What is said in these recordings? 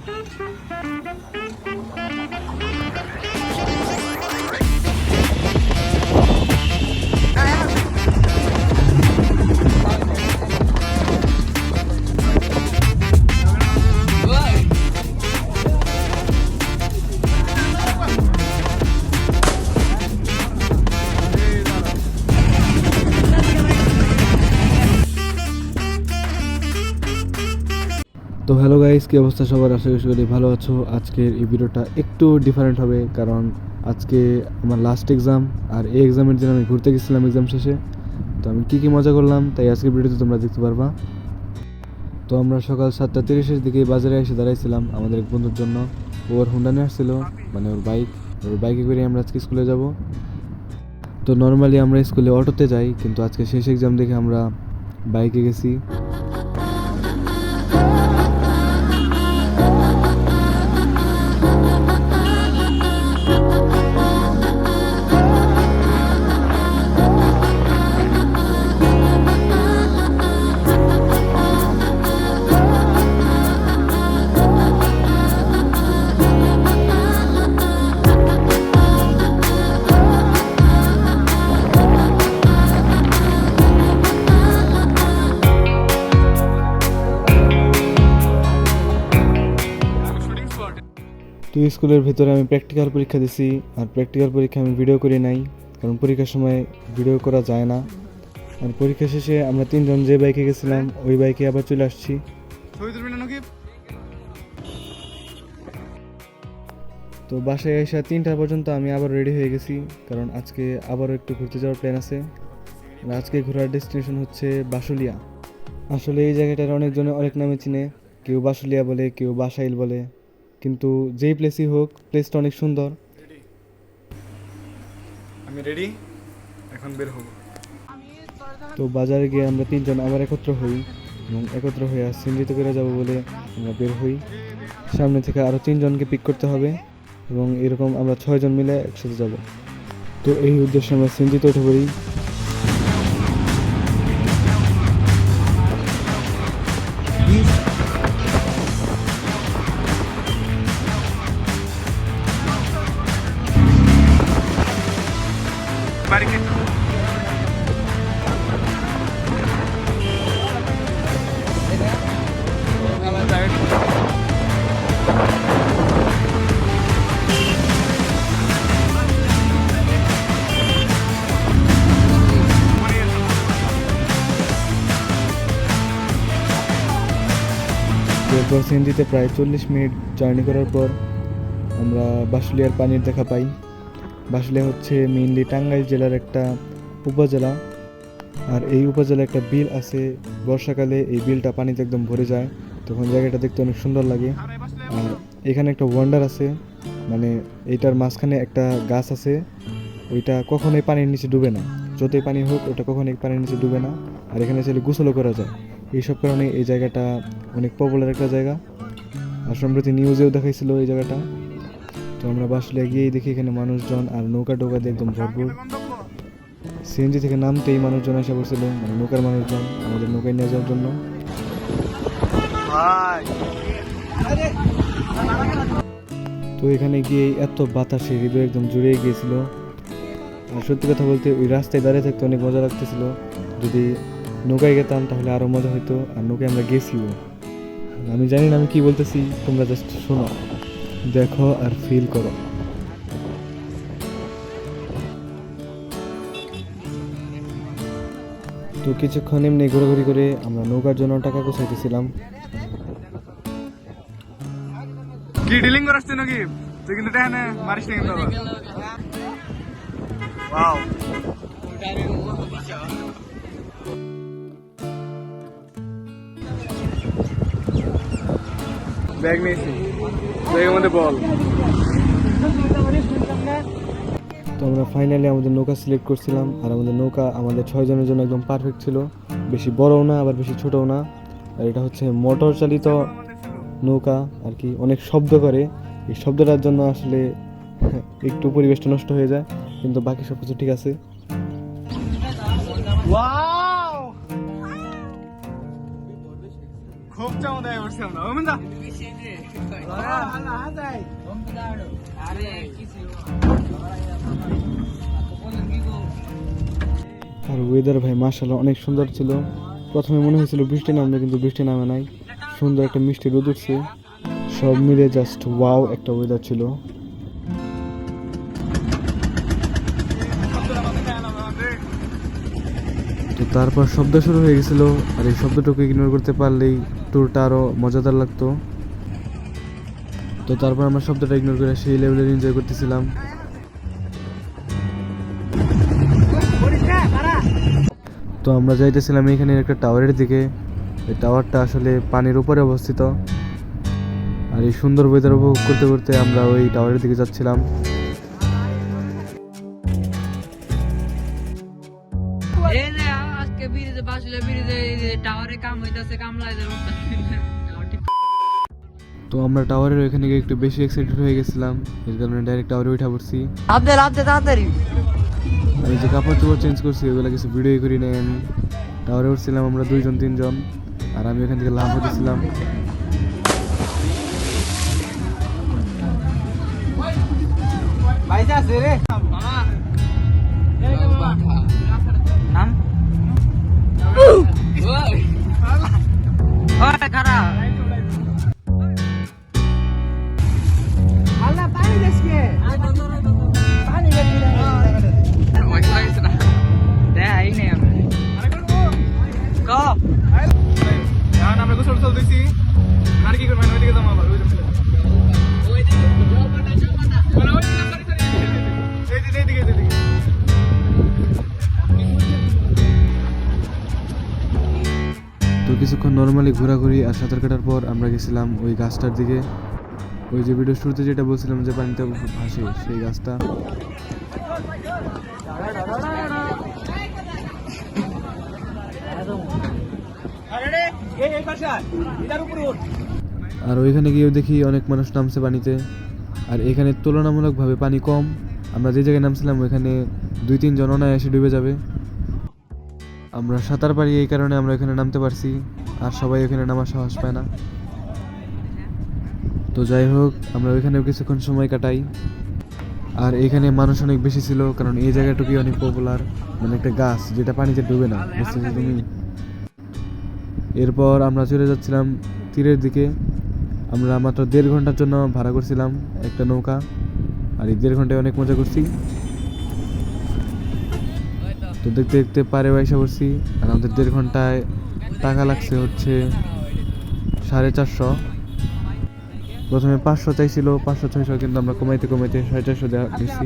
তো hello guys, কি অবস্থা সবার? আশা করি ভালো আছো। আজকের এই ভিডিওটা একটু ডিফারেন্ট হবে, কারণ আজকে আমার লাস্ট এক্সাম, আর এই এক্সামের দিন আমি ঘুরতে গেছিলাম এক্সাম শেষে। তো আমি কী মজা করলাম তাই আজকের ভিডিওতে তোমরা দেখতে পারবা। তো আমরা সকাল 7:30-এর দিকে বাজারে এসে দাঁড়াইছিলাম আমাদের এক বন্ধুর জন্য। ওর হুন্ডা নিয়ে আসছিল, মানে ওর বাইকে করে আমরা আজকে স্কুলে যাব। তো নর্মালি আমরা স্কুলে অটোতে যাই, কিন্তু আজকে শেষ এক্সাম দেখে আমরা বাইকে গেছি। তো স্কুলের ভিতরে আমি প্র্যাকটিক্যাল পরীক্ষা দিছি, আর প্র্যাকটিক্যাল পরীক্ষা আমি ভিডিও করি নাই, কারণ পরীক্ষার সময় ভিডিও করা যায় না। আর পরীক্ষা শেষে আমরা তিনজন যে বাইকে গেছিলাম ওই বাইকে আবার চলে আসছি। তো বাসায় এসে 3টা পর্যন্ত আমি আবার রেডি হয়ে গেছি, কারণ আজকে আবারও একটু ঘুরতে যাওয়ার প্ল্যান আছে। আজকে ঘোরার ডেস্টিনেশন হচ্ছে বাসুলিয়া। আসলে এই জায়গাটার অনেকজনে অনেক নামে চিনে, কেউ বাসুলিয়া বলে, কেউ বাসাইল বলে, কিন্তু যেই প্লেসই হোক প্লেসটা অনেক সুন্দর। আমি রেডি, এখন বের হব। তো বাজারে গিয়ে আমরা তিনজন আবার একত্র হই, এবং একত্র হয়ে সিন্ডিতে করে যাব বলে আমরা বের হই। সামনে থেকে আরও 3জনকে পিক করতে হবে, এবং এরকম আমরা 6জন মিলে একসাথে যাব। তো এই উদ্দেশ্যে আমরা সিন্ডিতে উঠে পড়ি। এরপর সিন্ডিতে প্রায় 40 মিনিট জার্নি করার পর আমরা বাসুলিয়ার পানির দেখা পাই। বাসুলিয়া হচ্ছে মেইনলি টাঙ্গাইল জেলার একটা উপজেলা, আর এই উপজেলায় একটা বিল আছে। বর্ষাকালে এই বিলটা পানিতে একদম ভরে যায়, তখন জায়গাটা দেখতে অনেক সুন্দর লাগে। আর এখানে একটা ওয়ান্ডার আছে, মানে এইটার মাঝখানে একটা গাছ আছে, ওইটা কখনোই পানির নিচে ডুবে না। যতই পানি হোক ওটা কখনোই পানির নিচে ডুবে না। আর এখানে ছেলে গোসলও করা যায়। এইসব কারণে এই জায়গাটা অনেক পপুলার একটা জায়গা, আর সম্প্রতি নিউজেও দেখাইছিল এই জায়গাটা। তো আমরা বাসলে গিয়েই দেখি এখানে মানুষজন আর নৌকা টোকা দিয়ে একদম ভরপুর। সিএনজি থেকে নামতেই মানুষজন এসে পড়ছিল, মানে নৌকার মানুষজন আমাদের নৌকায় নিয়ে যাওয়ার জন্য। তো এখানে গিয়ে এত বাতাসে হৃদয় একদম জুড়ে গিয়েছিল। আর সত্যি কথা বলতে ওই রাস্তায় দাঁড়িয়ে থাকতে অনেক মজা লাগতেছিল। যদি নৌকায় গেতাম তাহলে আরও মজা হতো, আর নৌকায় আমরা গেছিও। আমি জানি না আমি কি বলতেছি, তোমরা জাস্ট শোনো, দেখো আর ফিল করো। তো কিছুক্ষণ এমনি ঘোরাঘুরি করে আমরা নৌকার জন্য টাকা গোছাইতেছিলাম। কি ডিলিং করাস নাকি তুই? কিন্তু এখানে মারিস না কিন্তু আবার। ওয়াও, ব্যাগ নিয়েছি, ব্যাগের মধ্যে বল। তো আমরা ফাইনালি আমাদের নৌকা সিলেক্ট করছিলাম, আর আমাদের নৌকা আমাদের 6জনের জন্য একদম পারফেক্ট ছিল। বেশি বড়ও না আবার বেশি ছোটও না। আর এটা হচ্ছে মোটর চালিত নৌকা আর কি, অনেক শব্দ করে। এই শব্দটার জন্য আসলে একটু পরিবেশটা নষ্ট হয়ে যায়, কিন্তু বাকি সব কিছু ঠিক আছে। খুব চমৎকার বসছি আমরা ও মিন্দা আর ওয়েদার ভাই মাশাআল্লাহ অনেক সুন্দর ছিল। প্রথমে মনে হয়েছিল বৃষ্টি নামবে, কিন্তু বৃষ্টি নামে নাই। সুন্দর একটা মিষ্টি রোদ উঠছে, সব মিলে জাস্ট ওয়াও একটা ওয়েদার ছিল। তো তারপর শব্দ শুরু হয়ে গেছিল, আর এই শব্দটুকু ইগনোর করতে পারলেই ট্যুরটা আরো মজাদার লাগতো। তো তারপর আমরা শব্দটা ইগনোর করে সেই লেভেলের এনজয় করতেছিলাম। তো আমরা যাইতেছিলাম এখানে একটা টাওয়ারের দিকে। এই টাওয়ারটা আসলে পানির উপরে অবস্থিত, আর এই সুন্দর ওয়েদার উপভোগ করতে করতে আমরা ওই টাওয়ারের দিকে যাচ্ছিলাম। তো আমরা টাওয়ারের ওইখানে গিয়ে একটু বেশি এক্সাইটেড হয়ে গেছিলাম, এর কারণে ডাইরেক্ট টাওয়ারে উঠা পড়ছি। আর এই যে কাপড় চোপড় চেঞ্জ করছি ওগুলো কিছু ভিডিও করি নাই আমি। টাওয়ারে উঠছিলাম আমরা 2-3 জন, আর আমি ওখান থেকে লাভ হতেছিলাম। এখন আমরা গোসল টোসল দিছি, আর কি করবেন ওইদিকে যাবো আবার তো কিছুক্ষণ নর্মালি ঘোরাঘুরি আর সাঁতার কাটার পর আমরা গেছিলাম ওই গাছটার দিকে। ওই যে ভিডিও শুরুতে যেটা বলছিলাম যে পানিতে ভাসে, সেই গাছটা। আর ওইখানে গিয়েও দেখি অনেক মানুষ নামছে পানিতে, আর এখানে তুলনামূলকভাবে পানি কম। আমরা যে জায়গায় নামছিলাম ওইখানে 2-3 জন অনায়াসে ডুবে যাবে। আমরা সাঁতার পারি, এই কারণে আমরা এখানে নামতে পারছি, আর সবাই এখানে নামার সাহস পায় না। তো যাই হোক, আমরা ওইখানেও কিছুক্ষণ সময় কাটাই। আর এখানে মানুষ অনেক বেশি ছিল, কারণ এই জায়গাটুকুই অনেক পপুলার, মানে একটা গাছ যেটা পানিতে ডুবে না, বুঝতেছো তুমি। এরপর আমরা চলে যাচ্ছিলাম তীরের দিকে। আমরা মাত্র 1.5 ঘন্টার জন্য ভাড়া করছিলাম একটা নৌকা, আর এই 1.5 ঘন্টায় অনেক মজা করছি। তো দেখতে দেখতে পারে এসে পড়ছি, আর আমাদের 1.5 ঘন্টায় টাকা লাগছে হচ্ছে 450। প্রথমে 500 চাইছিল, 500-600, কিন্তু আমরা কমাইতে কমাইতে 450 দেওয়া দিচ্ছি।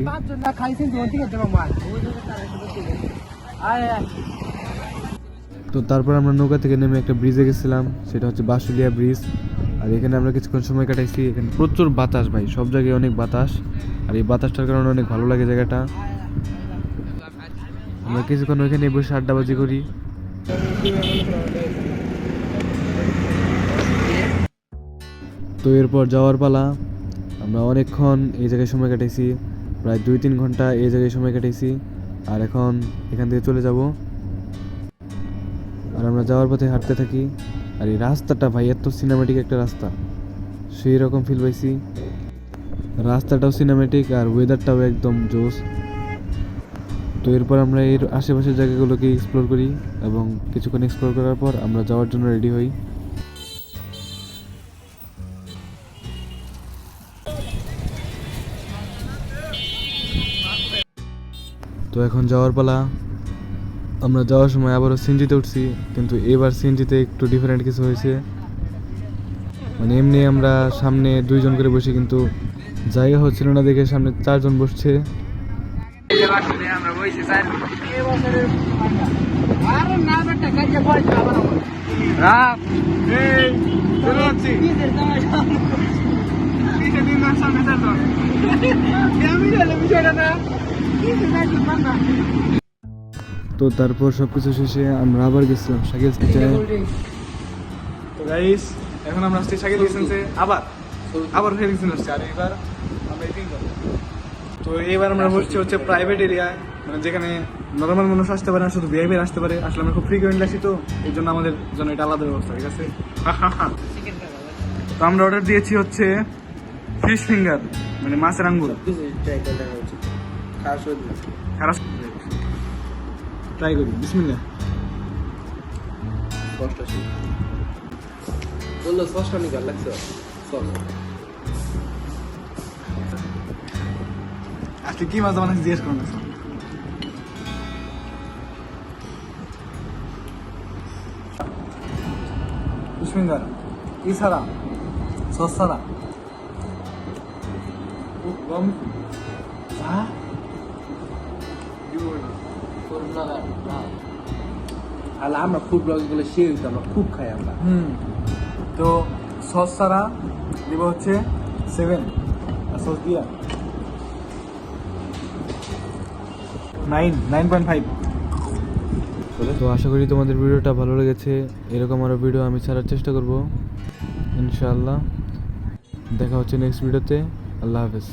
তো তারপর আমরা নৌকা থেকে নেমে একটা ব্রিজে গেছিলাম, সেটা হচ্ছে বাঁশুলিয়া ব্রিজ। আর এখানে আমরা কিছুক্ষণ সময় কাটাইছি। এখানে প্রচুর বাতাস ভাই, সব জায়গায় অনেক বাতাস, আর এই বাতাসটার কারণে অনেক ভালো লাগে জায়গাটা। আমরা কিছুক্ষণ ওইখানে বসে আড্ডাবাজি করি। তো এরপর যাওয়ার পালা। আমরা অনেকক্ষণ এই জায়গায় সময় কাটাইছি, প্রায় 2-3 ঘন্টা এই জায়গায় সময় কাটাইছি। আর এখন এখান থেকে চলে যাব। আর আমরা যাওয়ার পথে হাঁটতে থাকি। আর এই রাস্তাটা ভাই এত সিনেমেটিক একটা রাস্তা, সেই রকম ফিল পাইছি। রাস্তাটাও সিনেমেটিক আর ওয়েদারটাও একদম জোস। তো এরপর আমরা এর আশেপাশের জায়গাগুলোকে এক্সপ্লোর করি, এবং কিছুক্ষণ এক্সপ্লোর করার পর আমরা যাওয়ার জন্য রেডি হই। তো এখন যাওয়ার পালা। আমরা যাওয়ার সময় আবারও সিএনজিতে উঠছি, কিন্তু এবার সিএনজিতে একটু ডিফারেন্ট কিছু হয়েছে। মানে এমনি আমরা সামনে 2 জন করে বসি, কিন্তু জায়গা হচ্ছিল না দেখে সামনে 4 জন বসছে। তো তারপর সবকিছু শেষে আমরা আবার গেছিলাম শাকিল স্ট্রিটে। তো গাইস, এখন আমরা আসছি শাকিল লিসেন্সে, আবার ফের লিসেন্স আসছে। আর এবার আমরা এই 3 জন। তো এবার আমরা বসছি হচ্ছে প্রাইভেট এরিয়া, মানে যেখানে নর্মাল মানুষ আসতে পারে না, শুধু ভিআইপি আসতে পারে। আসলে আমরা খুব ফ্রিকুয়েন্টলি আসি, তো এই জন্য আমাদের জন্য এটা আলাদা ব্যবস্থা, ঠিক আছে? তো আমরা অর্ডার দিয়েছি হচ্ছে ফিশ ফিঙ্গার, মানে মাছের আঙ্গুর। ট্রাই করি, বিসমিল্লাহ। বললো সসটা নিকাল লাগছে সস আজকে কি মাছ বানাচ্ছি জিজ্ঞেস করুন। ফিশ ফিঙ্গার ই ছাড়া, সস ছাড়া। হ্যাঁ আর আমরা ফুড ব্লগ গুলো শেয়ার হইতো, আমরা খুব খাই আমরা। তো সস ছাড়া দিব হচ্ছে 7, আর সস দিয়া 9.5। তো আশা করি তোমাদের ভিডিওটা ভালো লেগেছে। এরকম আরও ভিডিও আমি ছাড়ার চেষ্টা করব ইনশাআল্লাহ। দেখা হচ্ছে নেক্সট ভিডিওতে। আল্লাহ হাফেজ।